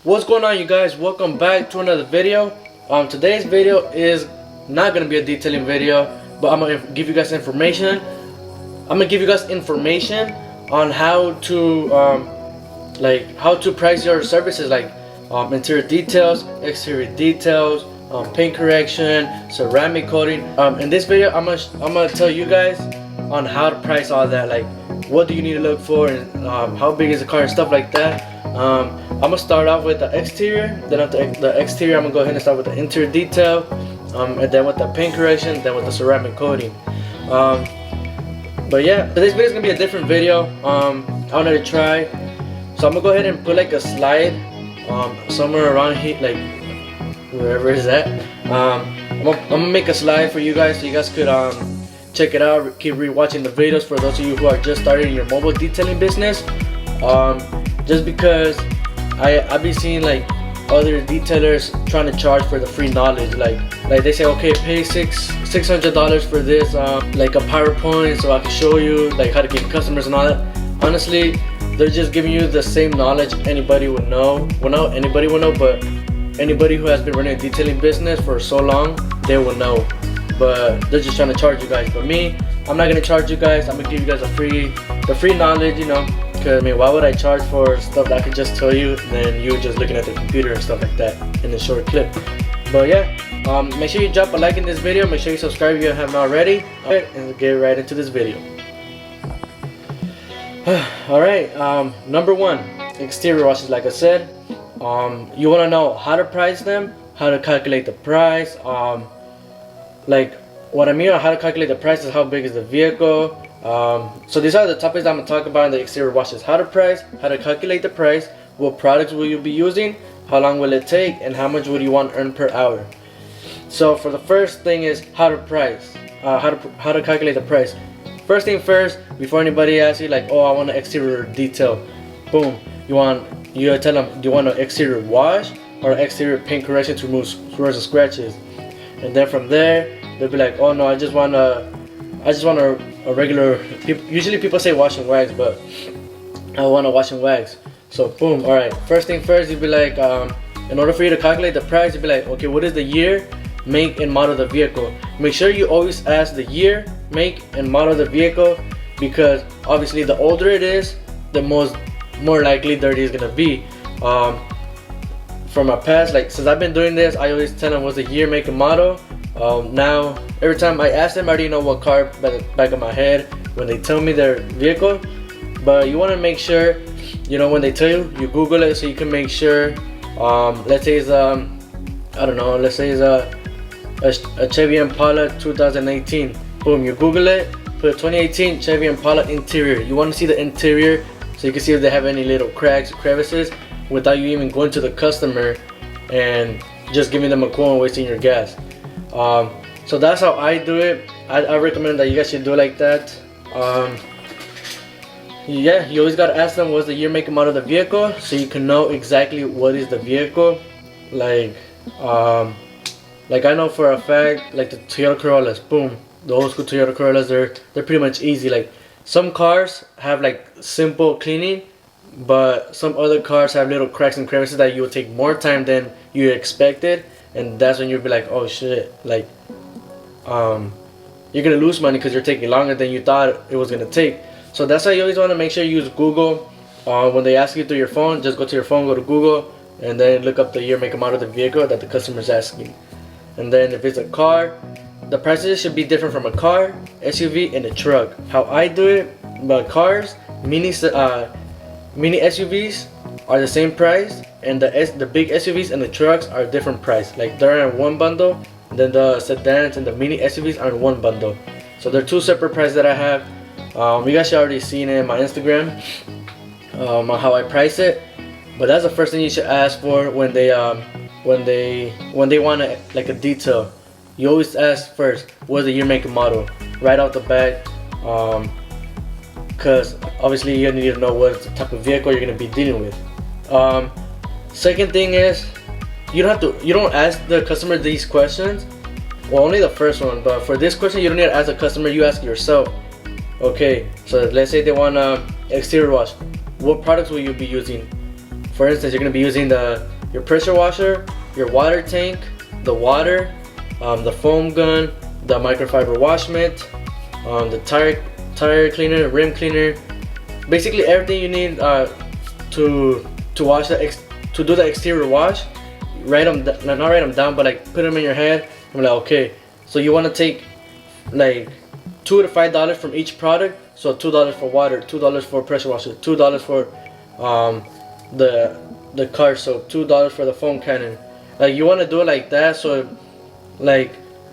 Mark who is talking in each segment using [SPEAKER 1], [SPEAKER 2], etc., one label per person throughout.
[SPEAKER 1] What's going on, you guys? Welcome back to another video. Today's video is not gonna be a detailing video, but I'm gonna give you guys information. On how to how to price your services, like interior details, exterior details, paint correction, ceramic coating. In this video, I'm gonna tell you guys on how to price all that, like what do you need to look for, and how big is the car and stuff like that. I'm gonna start off with the exterior, then after the exterior I'm gonna go ahead and start with the interior detail, and then with the paint correction, then with the ceramic coating. But yeah, today's video is gonna be a different video. I wanted to try, so I'm gonna go ahead and put like a slide somewhere around here, like wherever is that. I'm gonna make a slide for you guys so you guys could check it out, keep rewatching the videos for those of you who are just starting your mobile detailing business. Just because I be seeing like other detailers trying to charge for the free knowledge, like they say, okay, pay $600 for this, like a PowerPoint so I can show you like how to get customers and all that. Honestly, they're just giving you the same knowledge anybody would know. Well, not anybody would know, but anybody who has been running a detailing business for so long, they will know. But they're just trying to charge you guys. But me, I'm not gonna charge you guys. I'm gonna give you guys the free knowledge, you know. Because I mean, why would I charge for stuff that I could just tell you, and then you just looking at the computer and stuff like that in a short clip? But yeah, make sure you drop a like in this video. Make sure you subscribe if you haven't already. Okay, and we'll get right into this video. Alright, number one, exterior washes. Like I said, you want to know how to price them, how to calculate the price. Like what I mean on how to calculate the price is how big is the vehicle. So these are the topics I'm going to talk about in the exterior washes: how to price, how to calculate the price, what products will you be using, how long will it take, and how much would you want to earn per hour. So for the first thing is how to price, how to calculate the price. First thing first, before anybody asks you like, oh, I want an exterior detail, boom, you tell them, do you want an exterior wash or exterior paint correction to remove scratches and scratches? And then from there they'll be like, oh no, I just want a regular, usually people say wash and wax, but I want to wash and wax. So boom, alright, first thing first, you'd be like, in order for you to calculate the price, you'd be like, okay, what is the year, make, and model of the vehicle? Make sure you always ask the year, make, and model of the vehicle, because obviously the older it is, the more likely dirty it's gonna be. From my past, like since I've been doing this, I always tell them what's the year, make, and model. Now every time I ask them, I already know what car by the back of my head when they tell me their vehicle. But you want to make sure, you know, when they tell you, you Google it so you can make sure. Let's say it's I don't know, let's say it's a Chevy Impala 2018. Boom, you Google it, put 2018 Chevy Impala interior. You want to see the interior so you can see if they have any little cracks or crevices without you even going to the customer and just giving them a quote and wasting your gas. So that's how I do it. I recommend that you guys should do it like that. Yeah, you always gotta ask them what's the year, make, and model of the vehicle, so you can know exactly what is the vehicle. Like I know for a fact, like the Toyota Corollas, boom, the old school Toyota Corollas, they're pretty much easy. Like some cars have like simple cleaning, but some other cars have little cracks and crevices that you will take more time than you expected. And that's when you'll be like, oh shit, like you're gonna lose money because you're taking longer than you thought it was gonna take. So that's why you always want to make sure you use Google. When they ask you through your phone, just go to your phone, go to Google, and then look up the year, make, and model of the vehicle that the customer's asking. And then if it's a car, the prices should be different from a car, SUV, and a truck. How I do it, but cars, mini SUVs are the same price, and the big SUVs and the trucks are a different price. Like they're in one bundle, then the sedans and the mini SUVs are in one bundle. So they're two separate prices that I have. You guys should already seen it in my Instagram on how I price it. But that's the first thing you should ask for when they want like a detail. You always ask first, what's the year, make, and model, right out the bat. Because obviously you need to know what type of vehicle you're gonna be dealing with. Second thing is, you don't ask the customer these questions. Well, only the first one, but for this question you don't need to ask the customer, you ask yourself. Okay, so let's say they want exterior wash. What products will you be using for instance, you're gonna be using your pressure washer, your water tank, the water, the foam gun, the microfiber wash mitt, the tire cleaner, rim cleaner, basically everything you need to wash to do the exterior wash. Not write them down, but like put them in your head. I'm like, okay, so you want to take like $2 to $5 from each product. So $2 for water, $2 for pressure washer, $2 for the car soap, $2 for the foam cannon. Like you want to do it like that, so like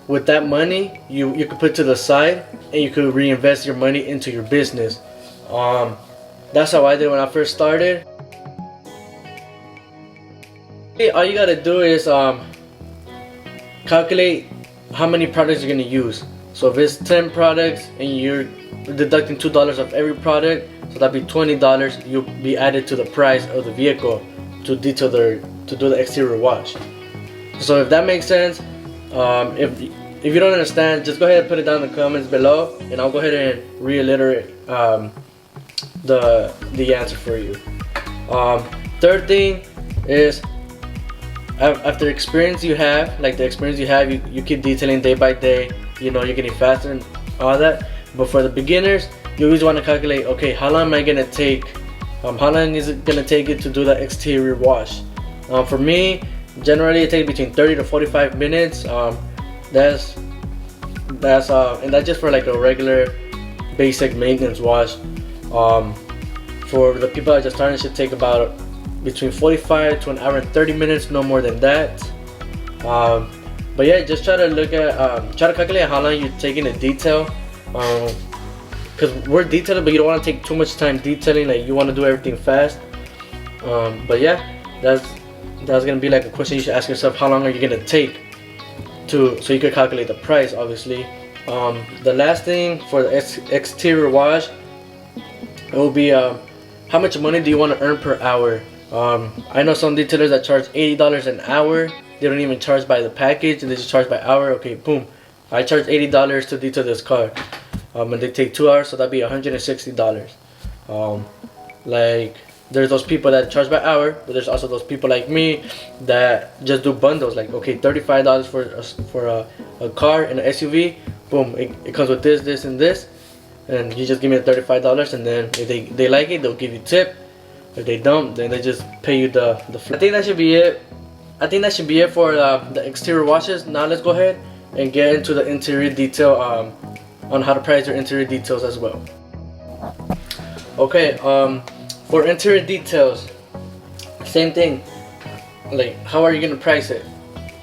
[SPEAKER 1] with that money you could put to the side and you could reinvest your money into your business. That's how I did when I first started. All you gotta do is calculate how many products you're gonna use. So if it's 10 products and you're deducting $2 of every product, so that'd be $20 you'll be added to the price of the vehicle to do the exterior wash. So if that makes sense, if you don't understand, just go ahead and put it down in the comments below, and I'll go ahead and reiterate the answer for you. Third thing is, after experience you have, like the experience you have, you keep detailing day by day, you know, you're getting faster and all that. But for the beginners, you always want to calculate, okay, how long am I gonna take? How long is it gonna take it to do the exterior wash? For me, generally it takes between 30 to 45 minutes. That's and that's just for like a regular basic maintenance wash. For the people that are just starting, it should take about between 45 to an hour and 30 minutes, no more than that. But yeah, just try to calculate how long you're taking to detail, because we're detailing, but you don't want to take too much time detailing. Like you want to do everything fast. But yeah, that's gonna be like a question you should ask yourself: how long are you gonna take so you can calculate the price, obviously. The last thing for the exterior wash, it will be how much money do you want to earn per hour? I know some detailers that charge $80 an hour. They don't even charge by the package, and they just charge by hour. Okay, boom, I charge $80 to detail this car, and they take 2 hours, so that'd be $160. Like there's those people that charge by hour, but there's also those people like me that just do bundles. Like, okay, $35 for a car and an SUV. Boom, it comes with this and this, and you just give me the $35, and then if they like it, they'll give you tip. If they don't, then they just pay you the fee. I think that should be it. For the exterior washes. Now let's go ahead and get into the interior detail, on how to price your interior details as well. Okay, for interior details, same thing. Like, how are you gonna price it?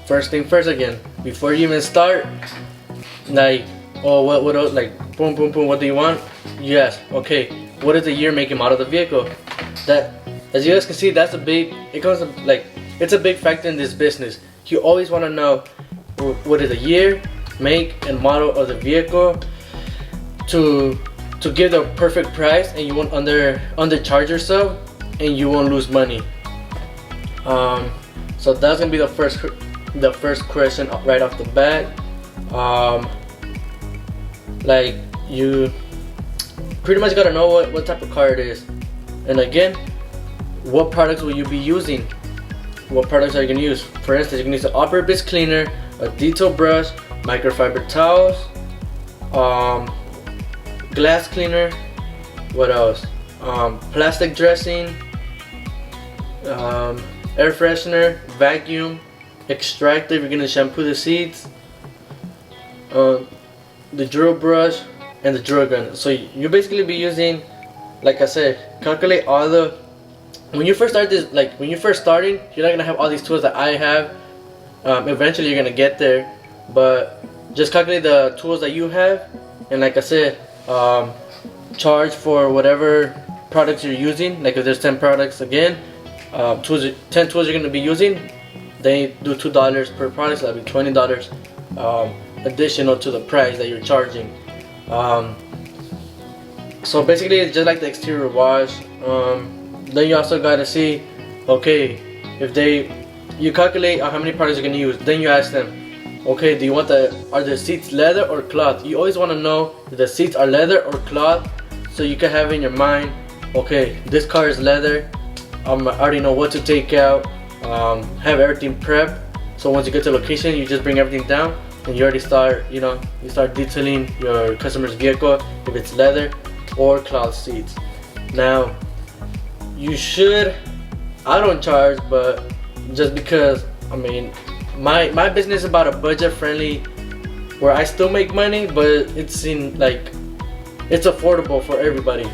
[SPEAKER 1] First thing first, again, before you even start, like, oh, what else? Like, boom, what do you want? You ask, okay, what is the year, make, and model of the vehicle? That, as you guys can see, it's a big factor in this business. You always want to know what is the year, make, and model of the vehicle to give the perfect price, and you won't undercharge yourself, and you won't lose money. So that's gonna be the first question right off the bat. Like, you pretty much gotta know what type of car it is, and again, what products will you be using? What products are you gonna use? For instance, you can use an all-purpose cleaner, a detail brush, microfiber towels, glass cleaner, what else? Plastic dressing, air freshener, vacuum, extractor if you're gonna shampoo the seats, the drill brush, and the drill gun. So you basically be using, like I said, calculate all the. When you first start this, like when you're first starting, you're not gonna have all these tools that I have. Eventually, you're gonna get there, but just calculate the tools that you have, and like I said, charge for whatever products you're using. Like if there's 10 products, again, 10 tools you're gonna be using, they do $2 per product, so that'd be $20 additional to the price that you're charging. So basically, it's just like the exterior wash. Then you also gotta see, okay, you calculate how many products you're gonna use. Then you ask them, okay, are the seats leather or cloth? You always want to know if the seats are leather or cloth, so you can have in your mind, okay, this car is leather, I already know what to take out, have everything prepped. So once you get to the location, you just bring everything down and you already start, you start detailing your customer's vehicle if it's leather or cloth seats. Now, I don't charge, but just because, I mean, my business is about a budget friendly where I still make money, but it's affordable for everybody.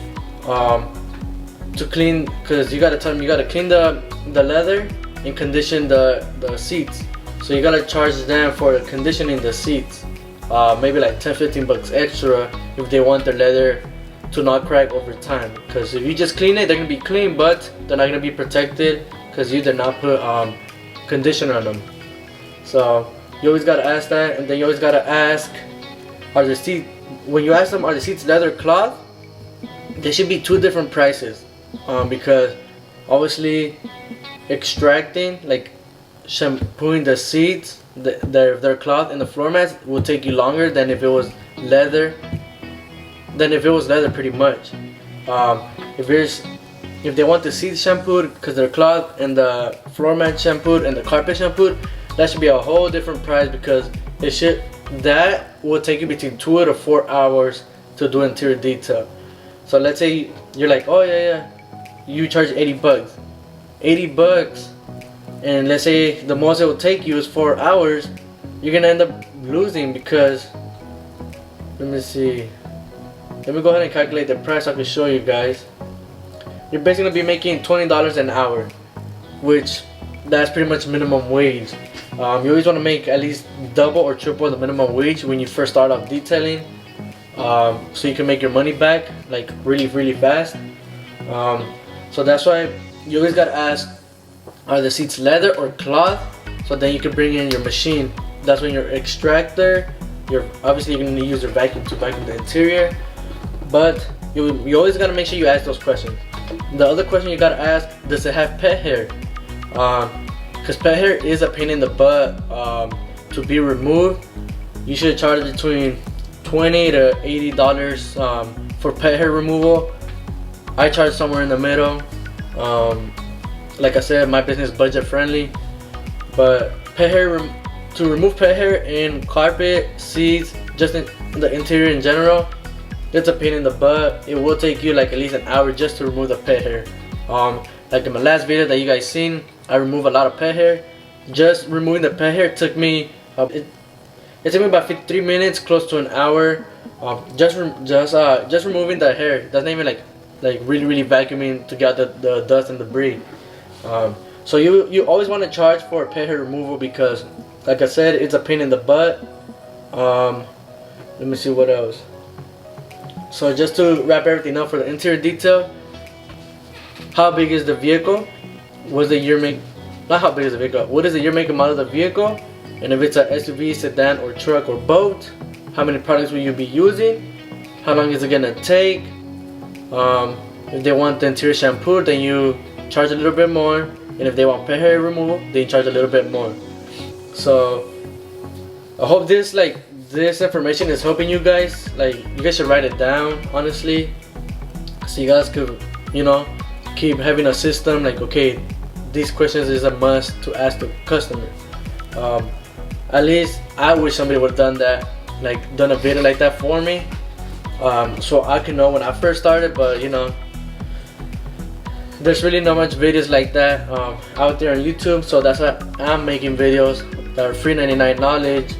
[SPEAKER 1] To clean, because you gotta clean the leather and condition the seats. So you gotta charge them for conditioning the seats. Maybe like 10-15 bucks extra if they want their leather to not crack over time. Because if you just clean it, they're gonna be clean, but they're not gonna be protected because you did not put conditioner on them. So you always gotta ask that, and then you always gotta ask, when you ask them, are the seats leather or cloth? There should be two different prices, because obviously extracting, like shampooing the seats, their cloth and the floor mats will take you longer than if it was leather. Pretty much. If they want the seats shampooed because they're cloth, and the floor mat shampooed and the carpet shampooed, that should be a whole different price, because that will take you between 2 to 4 hours to do interior detail. So let's say you're like, oh yeah, you charge 80 bucks, and let's say the most it will take you is 4 hours, you're gonna end up losing, because let me go ahead and calculate the price so I can show you guys. You're basically gonna be making $20 an hour, which that's pretty much minimum wage. You always want to make at least double or triple the minimum wage when you first start off detailing, so you can make your money back like really fast. So that's why you always gotta ask, are the seats leather or cloth? So then you can bring in your machine. That's when your extractor, you're going to use your vacuum to vacuum the interior. But you always gotta make sure you ask those questions. The other question you gotta ask, does it have pet hair? Because pet hair is a pain in the butt to be removed. You should charge between $20 to $80 for pet hair removal. I charge somewhere in the middle. Like I said, my business is budget friendly, but to remove pet hair in carpet, seats, just in the interior in general, it's a pain in the butt. It will take you like at least an hour just to remove the pet hair. Like in my last video that you guys seen, I remove a lot of pet hair. Just removing the pet hair took me it took me about 53 minutes, close to an hour. Just removing the hair. Doesn't even like really vacuuming to get the dust and debris. So you always want to charge for pet hair removal, because like I said, it's a pain in the butt. Let me see what else. So just to wrap everything up for the interior detail, how big is the vehicle? What's the year make? Not how big is the vehicle. What is the year, make, and model of the vehicle? And if it's an SUV, sedan, or truck, or boat, how many products will you be using? How long is it gonna take? If they want the interior shampoo, then you charge a little bit more. And if they want pet hair removal, they charge a little bit more. So I hope this information is helping you guys. Like, you guys should write it down, honestly, so you guys could, keep having a system. Like, okay, these questions is a must to ask the customer. At least I wish somebody would have done that, like done a video like that for me, so I can know when I first started. But there's really not much videos like that out there on YouTube, so that's why I'm making videos that are free 99 knowledge,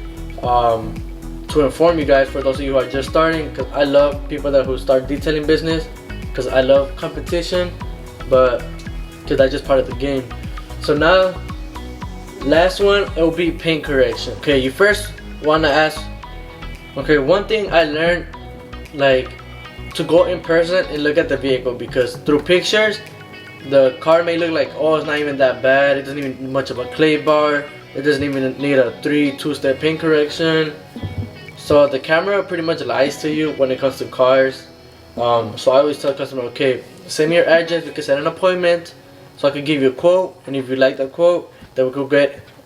[SPEAKER 1] to inform you guys, for those of you who are just starting, because I love people who start detailing business, because I love competition, but because that's just part of the game. So now, last one, it will be paint correction. Okay, you first want to ask, okay, one thing I learned, like, to go in person and look at the vehicle, because through pictures the car may look like, oh, it's not even that bad, it doesn't even need much of a clay bar, it doesn't even need a 2-step paint correction. So the camera pretty much lies to you when it comes to cars. So I always tell the customer, okay, send me your address, we can set an appointment so I can give you a quote, and if you like the quote, then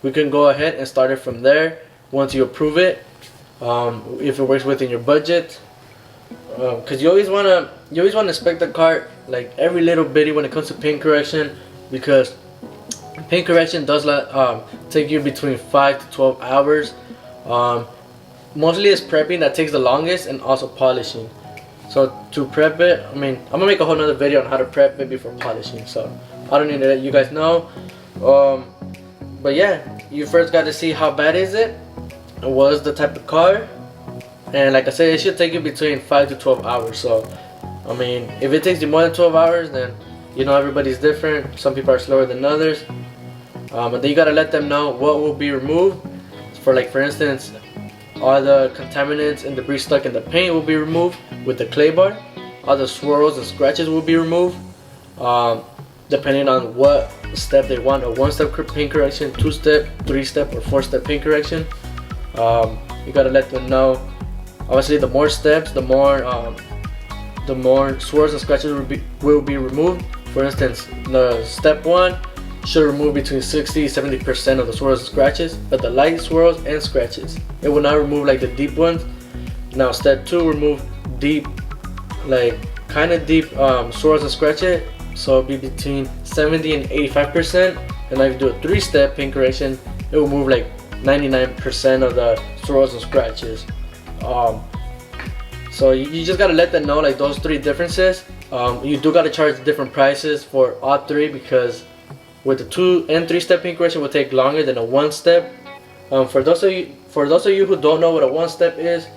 [SPEAKER 1] we can go ahead and start it from there once you approve it, if it works within your budget. Because you always wanna inspect the car, like every little bitty when it comes to paint correction. because paint correction does take you between 5 to 12 hours. Mostly it's prepping that takes the longest, and also polishing. So to prep it, I mean, I'm gonna make a whole nother video on how to prep it before polishing, so I don't need to let you guys know. But yeah, you first got to see how bad is it, what is the type of car, and like I said, it should take you between 5 to 12 hours. So I mean, if it takes you more than 12 hours, then you know everybody's different. Some people are slower than others. And then you gotta let them know what will be removed. For instance, all the contaminants and debris stuck in the paint will be removed with the clay bar. All the swirls and scratches will be removed, depending on what step they want: a 1-step paint correction, 2-step, 3-step, or 4-step paint correction. You gotta let them know. Obviously, the more steps, the more swirls and scratches will be removed. For instance, the step 1 should remove between 60-70% of the swirls and scratches, but the light swirls and scratches. It will not remove like the deep ones. Now step 2, remove deep, like kind of deep swirls and scratches. So it'll be between 70 and 85%. And if you do a 3-step paint correction, it will remove like 99% of the swirls and scratches. So you just gotta let them know like those 3 differences. You do gotta charge different prices for all 3, because with the 2 and 3-step paint correction will take longer than a 1-step. For those of you who don't know what a 1-step is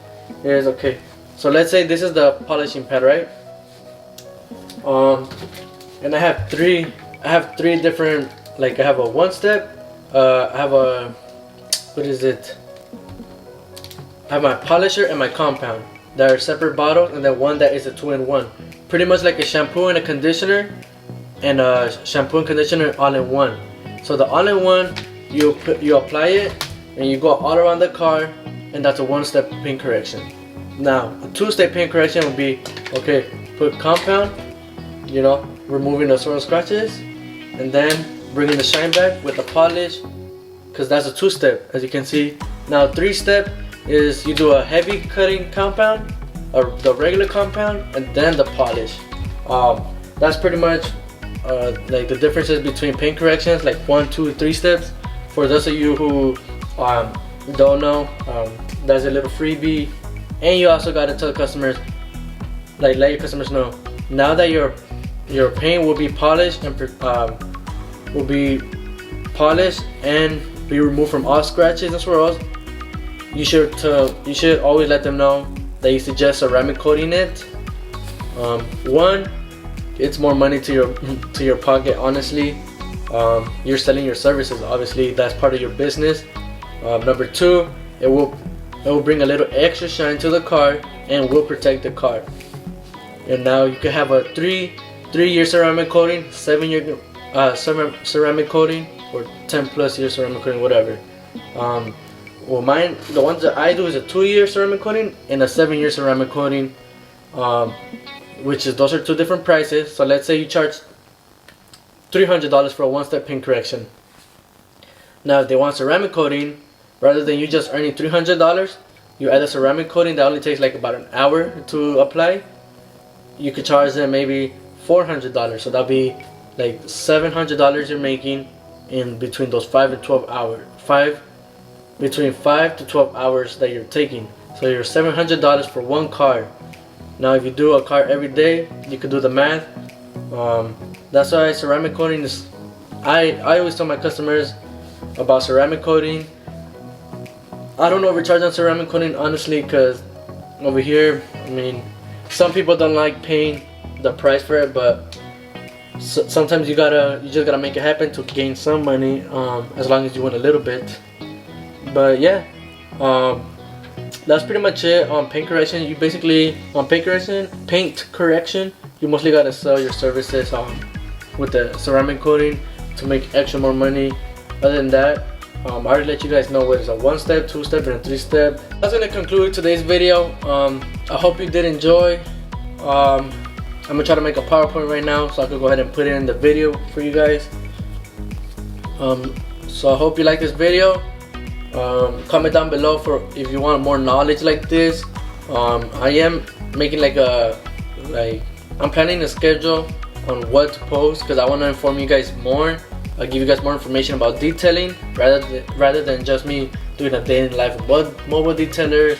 [SPEAKER 1] okay. So let's say this is the polishing pad, right? And I have three different, like I have a 1-step, I have a, what is it? I have my polisher and my compound that are separate bottles, and then one that is a 2-in-1. Pretty much like a shampoo and a conditioner, and a shampoo and conditioner all in one. So the all-in-one, you apply it and you go all around the car, and that's a 1-step paint correction. Now a 2-step paint correction would be, okay, put compound, you know, removing the swirl scratches, and then bringing the shine back with the polish, because that's a 2-step, as you can see. Now 3-step is you do a heavy cutting compound, or the regular compound, and then the polish. That's pretty much like the differences between paint corrections, like 1, 2, 3 steps. For those of you who don't know, that's a little freebie. And you also got to tell customers, like let your customers know, now that your paint will be polished and be removed from all scratches and swirls, you should always let them know that you suggest ceramic coating it. One, it's more money to your pocket, honestly. You're selling your services, obviously that's part of your business. Number 2, it will bring a little extra shine to the car and will protect the car. And now you can have a 3-year ceramic coating, 7-year ceramic coating, or 10+ year ceramic coating, whatever. Well, mine, the ones that I do is a 2-year ceramic coating and a 7-year ceramic coating, those are 2 different prices. So let's say you charge $300 for a 1-step paint correction. Now if they want ceramic coating, rather than you just earning $300, you add a ceramic coating that only takes like about an hour to apply. You could charge them maybe $400, so that'll be like $700 you're making in between those 5 and 12 hours. Between 5 to 12 hours that you're taking. So you're $700 for one car. Now if you do a car every day, you could do the math. That's why ceramic coating is, I always tell my customers about ceramic coating. I don't overcharge on ceramic coating, honestly, because over here, I mean, some people don't like paying the price for it, but sometimes you just gotta make it happen to gain some money, as long as you win a little bit. But yeah, that's pretty much it on paint correction. You basically, on paint correction, you mostly gotta sell your services with the ceramic coating to make extra more money. Other than that, I already let you guys know what is a 1-step, 2-step, and a 3-step. That's gonna conclude today's video. I hope you did enjoy. I'm gonna try to make a PowerPoint right now so I can go ahead and put it in the video for you guys. So I hope you like this video. Comment down below for if you want more knowledge like this. I am making I'm planning a schedule on what to post, because I want to inform you guys more. I'll give you guys more information about detailing rather than just me doing a day in the life of mobile detailer,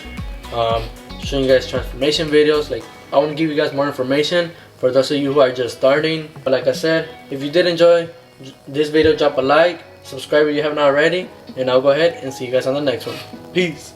[SPEAKER 1] showing you guys transformation videos. Like, I want to give you guys more information for those of you who are just starting. But like I said, if you did enjoy this video, drop a like, subscribe if you haven't already, and I'll go ahead and see you guys on the next one. Peace.